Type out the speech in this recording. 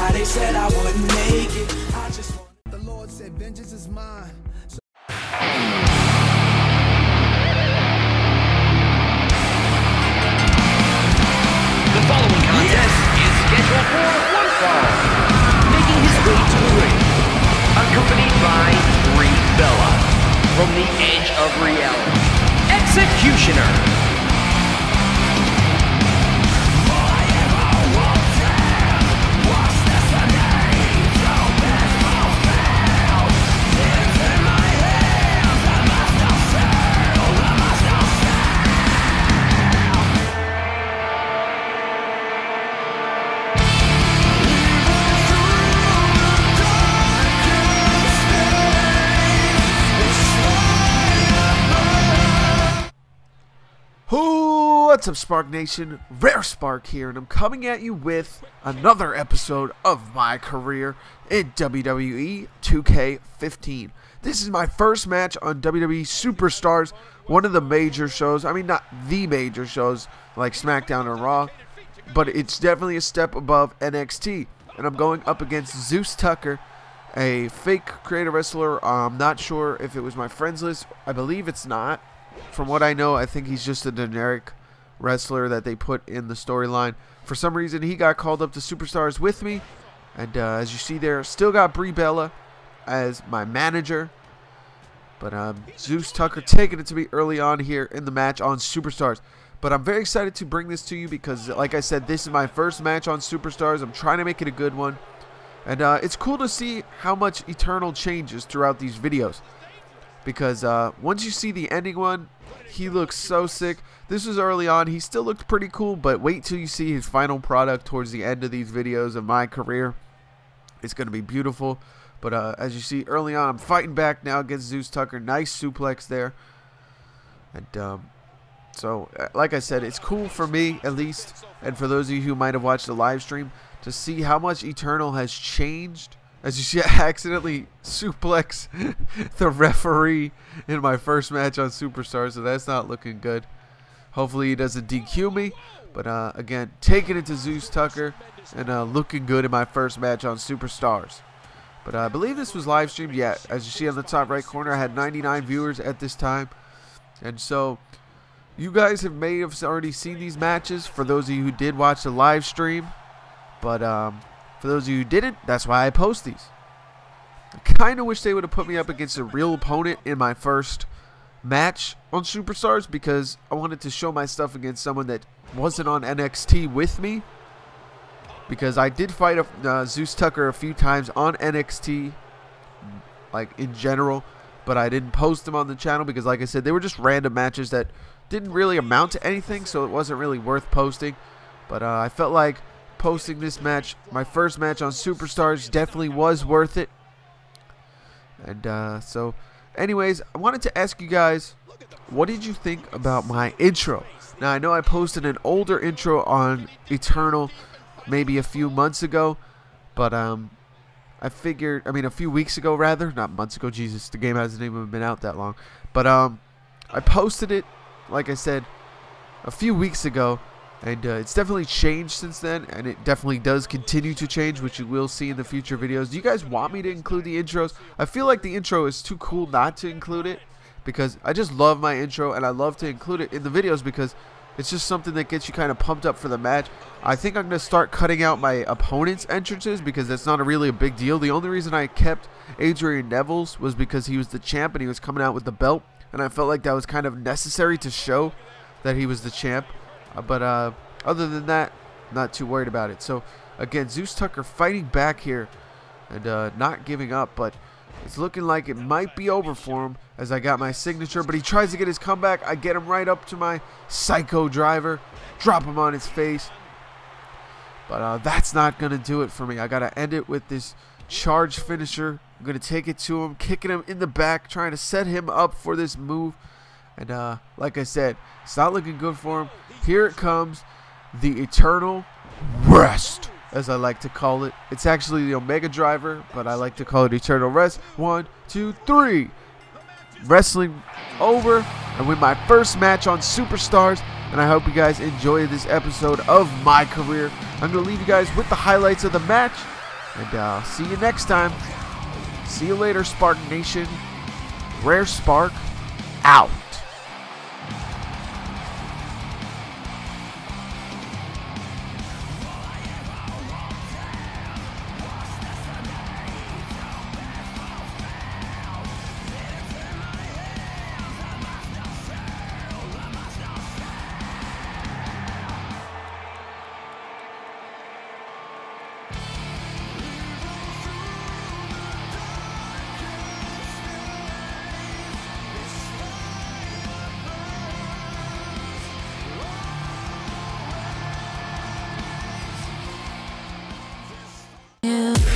how they said I wouldn't make it. I just want The Lord said, vengeance is mine. The following contest is scheduled for one fall. Making his way to the ring, accompanied by Bella from the Edge of Reality, Executioner. What's up, Spark Nation? Rare Spark here, and I'm coming at you with another episode of my career in WWE 2K15. This is my first match on WWE Superstars, one of the major shows. I mean, not the major shows like SmackDown or Raw, but it's definitely a step above NXT. And I'm going up against Zeus Tucker, a fake creator wrestler. I'm not sure if it was my friends list. I believe it's not. From what I know, I think he's just a generic wrestler that they put in the storyline. For some reason, he got called up to Superstars with me, and as you see there, still got Bella as my manager, but Zeus Tucker taking it to me early on here in the match on Superstars. But I'm very excited to bring this to you because, like I said, this is my first match on Superstars. I'm trying to make it a good one, and it's cool to see how much Eternal changes throughout these videos, because once you see the ending one, he looks so sick. This was early on. He still looked pretty cool, but wait till you see his final product towards the end of these videos of my career. It's going to be beautiful. But as you see early on, I'm fighting back now against Zeus Tucker. Nice suplex there. And so, like I said, it's cool for me, at least, and for those of you who might have watched the live stream, to see how much Eternal has changed. As you see, I accidentally suplex the referee in my first match on Superstars, so that's not looking good. Hopefully he doesn't DQ me, but again, taking it to Zeus Tucker and looking good in my first match on Superstars. But I believe this was live streamed. Yeah, as you see on the top right corner, I had 99 viewers at this time, and so you guys may have already seen these matches for those of you who did watch the live stream, but for those of you who didn't, that's why I post these. I kind of wish they would have put me up against a real opponent in my first match on Superstars, because I wanted to show my stuff against someone that wasn't on NXT with me, because I did fight Zeus Tucker a few times on NXT, like in general, but I didn't post them on the channel because, like I said, they were just random matches that didn't really amount to anything, so it wasn't really worth posting. But I felt like posting this match, my first match on Superstars, definitely was worth it. And so anyways, I wanted to ask you guys, what did you think about my intro? Now, I know I posted an older intro on Eternal maybe a few months ago, but I figured, I mean a few weeks ago rather, not months ago, Jesus, the game hasn't even been out that long. But I posted it, like I said, a few weeks ago, and it's definitely changed since then, and it definitely does continue to change, which you will see in the future videos. Do you guys want me to include the intros? I feel like the intro is too cool not to include it, because I just love my intro, and I love to include it in the videos because it's just something that gets you kind of pumped up for the match. I think I'm going to start cutting out my opponent's entrances because that's not really a big deal. The only reason I kept Adrian Neville's was because he was the champ and he was coming out with the belt, and I felt like that was kind of necessary to show that he was the champ. But other than that, not too worried about it. So again, Zeus Tucker fighting back here and not giving up, but it's looking like it might be over for him as I got my signature, but he tries to get his comeback. I get him right up to my Psycho Driver, drop him on his face, but that's not going to do it for me. I got to end it with this charge finisher. I'm going to take it to him, kicking him in the back, trying to set him up for this move. And like I said, it's not looking good for him. Here it comes, the Eternal Rest, as I like to call it. It's actually the Omega Driver, but I like to call it Eternal Rest. 1, 2, 3. Wrestling over, and win my first match on Superstars. And I hope you guys enjoyed this episode of my career. I'm going to leave you guys with the highlights of the match. And see you next time. See you later, Spark Nation. Rare Spark out. Yeah.